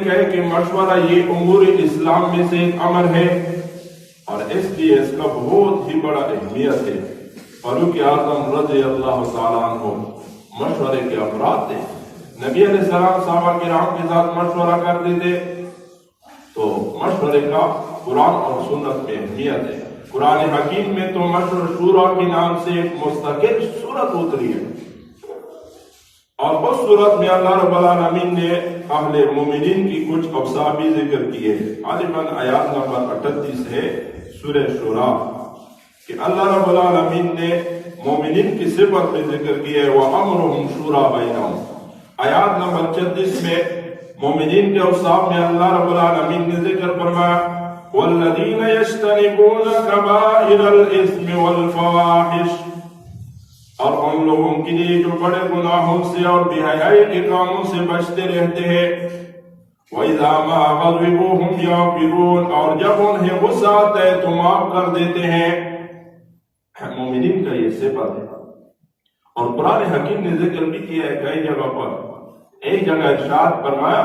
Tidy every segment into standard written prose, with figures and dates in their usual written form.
ہے کہ مشورہ یہ امور اسلام میں سے ایک امر ہے اور اس لیے اس کا بہت ہی بڑا اہمیت ہے۔ فاروق اعظم رضی اللہ تعالیٰ عنہ مشورے کے افراد تھے۔ نبی علیہ السلام صحابہ کرام کے ساتھ مشورہ کرتے تھے، تو مشورے کا قرآن اور سنت میں اہمیت ہے۔ قرآن حکیم میں تو مشورہ شورا کے نام سے ایک مستقل سورت اتری ہے، اور اس سورت میں اللہ رب العالمین نے اہل مومنین کی کچھ اوصاف بھی ذکر کیے ہیں۔ غالباً آیات نمبر 38 ہے سورہ شورا کہ اللہ رب العالمین نے مومنین کی صفت میں ذکر کیا ہے وَأَمْرُهُمْ شُورَىٰ بَيْنَهُمْ۔ آیات نمبر 36 میں مومنین کے اوصاف میں اللہ رب العالمین نے ذکر فرمایا وَالَّذِينَ يَجْتَنِبُونَ كَبَائِرَ الْإِثْمِ وَالْفَوَاحِشِ، اور ان لوگوں کے لیے جو بڑے گناہوں سے اور بے حیائی کے کاموں سے بچتے رہتے ہیں۔ وَإِذَا مَا غَضِبُوا هُمْ يَغْفِرُونَ، اور جب انہیں غصہ آتا ہے تو معاف کر دیتے ہیں۔ مومنین کا یہ صفت ہے، اور قرآن حکیم نے ذکر بھی کیا ہے کئی جگہ پر۔ ایک جگہ ارشاد فرمایا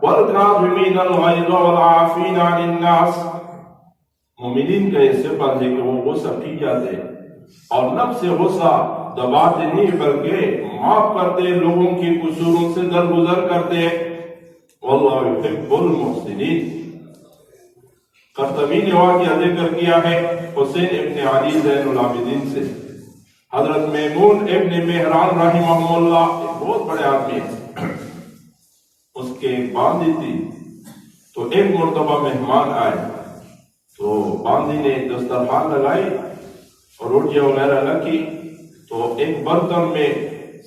وَالْكَاظِمِينَ الْغَيْظَ وَالْعَافِينَ عَنِ النَّاسِ، مومنین کا یہ صفت ہے کہ وہ غصہ پی جاتے ہیں اور نفس سے غصہ دباتے نہیں بلکہ معاف کرتے، لوگوں کی قصوروں سے درگزر کرتے۔ واللہ یحب المحسنین۔ قرطبی نے واقعہ ذکر کیا ہے حسین ابن علی زین العابدین سے۔ حضرت میمون ابن مہران رحمہ اللہ ایک بہت بڑے آدمی ہیں، اس کے ایک باندھی تھی، تو ایک مرتبہ مہمان آئے تو باندھی نے دسترخوان لگائی اور روٹیاں وغیرہ رکھی، تو ایک برتن میں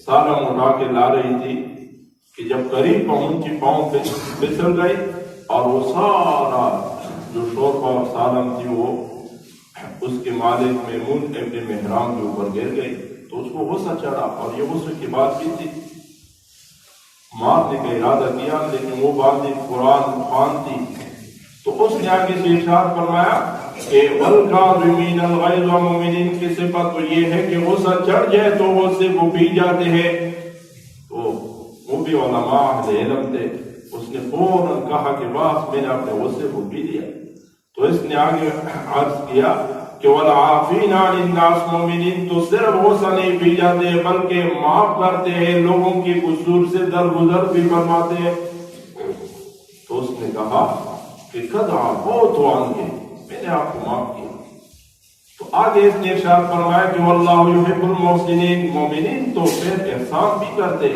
سالن اٹھا کے لا رہی تھی کہ جب قریب پہنچی پاؤں پہ پھسل گئی اور وہ سارا جو شوربہ اور سالن تھی وہ اس کے مالک میمون ابن مہران کے اوپر گر گئی، تو اس کو غصہ چڑھا، اور یہ غصے کی بات بھی تھی، مارنے کا ارادہ کیا، لیکن وہ بات ایک قرآن خوان تھی، تو اس نے آگے سے ارشاد فرمایا کہ وَالْكَاظِمِينَ الْغَيْظَ، مومنین کی صفت تو یہ ہے کہ غصہ چڑھ جائے تو وہ سے وہ پی جاتے ہیں۔ تو وہ بھی علماء اہل علم تھے، اس نے فوراً کہا کہ بس میں نے اپنے غصے کو پی لیا۔ تو اس نے آگے عرض کیا کہ وَالْعَافِينَ عَنِ النَّاسِ، مومنین تو صرف غصہ نہیں پی جاتے بلکہ معاف کرتے ہیں، لوگوں کی قصور سے درگزر بھی فرماتے ہیں۔ تو اس نے کہا کہ قَدْ عَفَوْتُ عَنْكِ، میں نے آپ کو معاف کیا۔ تو آگے اس نے ارشاد فرمایا کہ وَاللَّهُ يُحِبُّ الْمُحْسِنِينَ، مومنین تو پھر احسان بھی کرتے۔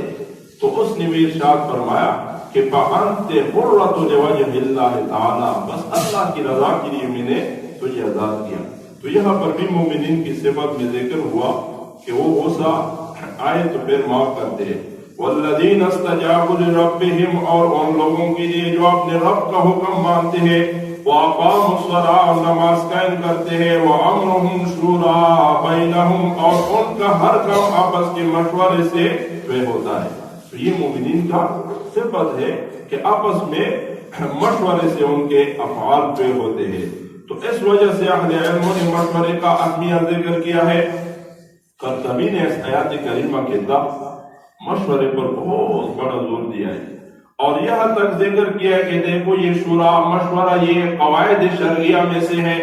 تو اس نے بھی ارشاد فرمایا کہ فَأَنْتِ حُرَّةُ لِوَجْهِ اللَّهِ تَعَالَى، بس اللہ کی رضا کے لیے میں نے تجھے آزاد کیا۔ تو یہاں پر بھی مومنین کی صفت میں ذکر ہوا کہ وہ غصہ آئے تو پھر معاف کرتے ہیں۔ وَالَّذِينَ اسْتَجَابُوا لِرَبِّهِمْ، اور ان لوگوں کے لیے جو اپنے رب کا حکم مانتے ہیں، وَأَقَامُوا الصَّلَاةَ، نماز قائم کرتے ہیں، وَأَمْرُهُمْ شُورَىٰ بَيْنَهُمْ، اور ان کا ہر کام آپس کے مشورے سے طے ہوتا ہے۔ تو یہ مومنین کا صفت ہے کہ آپس میں مشورے سے ان کے افعال طے ہوتے ہیں۔ تو اس وجہ سے اہل علموں نے مشورے کا اہمیت ذکر کیا ہے۔ قرطبی نے اس آیات کریمہ کے تحت مشورے پر بہت بڑا زور دیا ہے، اور یہاں تک ذکر کیا ہے کہ دیکھو یہ شورا، مشورہ یہ قواعد شرعیہ میں سے ہے،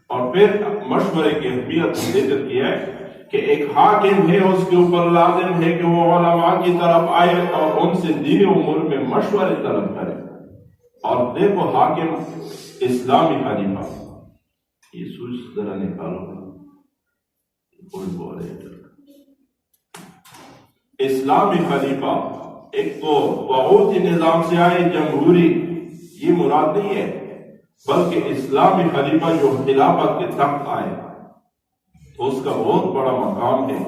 اور پھر مشورے کی اہمیت ذکر کیا ہے کہ ایک حاکم ہے، اس کے اوپر لازم ہے کہ وہ علماء کی طرف آئے اور ان سے دینی امور میں مشورے طلب کرے۔ اور دیکھو حاکم اسلامی خلیفہ، یہ سوچ ذرا نکالو، کوئی بولے اسلامی خلیفہ ایک تو طاغوتی نظام سے آئے، جمہوری، یہ مراد نہیں ہے، بلکہ اسلامی خلیفہ جو خلافت کے تخت آئے تو اس کا بہت بڑا مقام ہے۔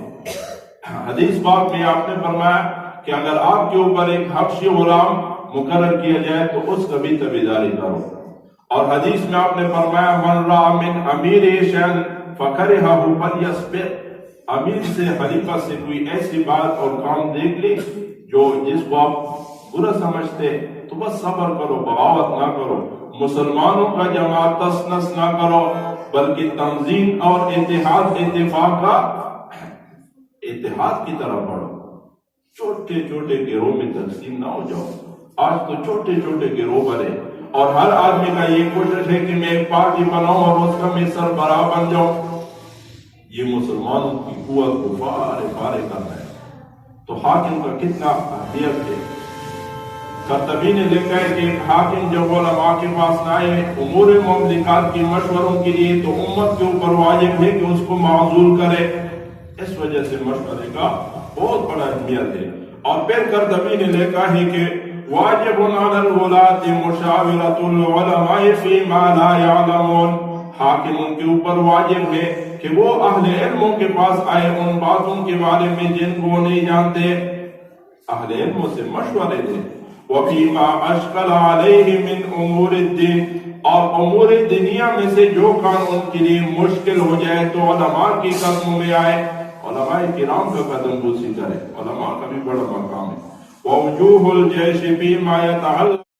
حدیث پاک میں آپ نے فرمایا کہ اگر آپ کے اوپر ایک حبشی غلام مقرر کیا جائے تو اس کا بھی تابعداری کرو، اور حدیث میں آپ نے فرمایا من رأى من امیر شیئا فکرہہ فلیصبر، امیر سے خلیفہ سے کوئی ایسی بات اور کام دیکھ لی جو جس کو آپ برا سمجھتے تو بس صبر کرو، بغاوت نہ کرو، مسلمانوں کا جماعت تس نس نہ کرو، بلکہ تنظیم اور اتحاد اتفاق کا اتحاد کی طرف بڑھو، چھوٹے چھوٹے گروہ میں تقسیم نہ ہو جاؤ، آج تو چھوٹے چھوٹے گروہ بنے اور ہر آدمی کا یہ کوشش ہے کہ میں ایک پارٹی بناؤں اور اس کا میں سربراہ بن جاؤں. یہ مسلمانوں کی قوت کو فارے کرنا ہے. تو حاکم کا کتنا اہمیت ہے. قرطبی نے لکھا ہے کہ ایک حاکم جب علماء کے پاس آئے امور مملکات کی مشوروں کے لیے تو امت کے اوپر واجب ہے کہ اس کو معزول کرے. اس وجہ سے مشورے کا بہت بڑا اہمیت ہے. اور پھر قرطبی نے لکھا ہے کہ واجب علی الولاۃ مشاورۃ العلماء فیما لا یعلمون. حاکم ان کے اوپر واجب ہے کہ وہ اہل علموں کے پاس آئے ان باتوں کے بارے میں جن کو وہ نہیں جانتے. اہل علموں سے مشورے دیں. وَفِيمَا أَشْكَلَ عَلَيْهِ مِنْ أُمُورِ الدِّينِ اور امور دنیا میں سے جو کام ان کے لیے مشکل ہو جائے تو علماء کے قدموں میں آئے. علماء کرام کا قدم بوسی کرے. علماء کا بھی بڑا مقام ہے. وَوْجُوهُ الْجَيْشِ فِيمَا يَتَعَلَّقُ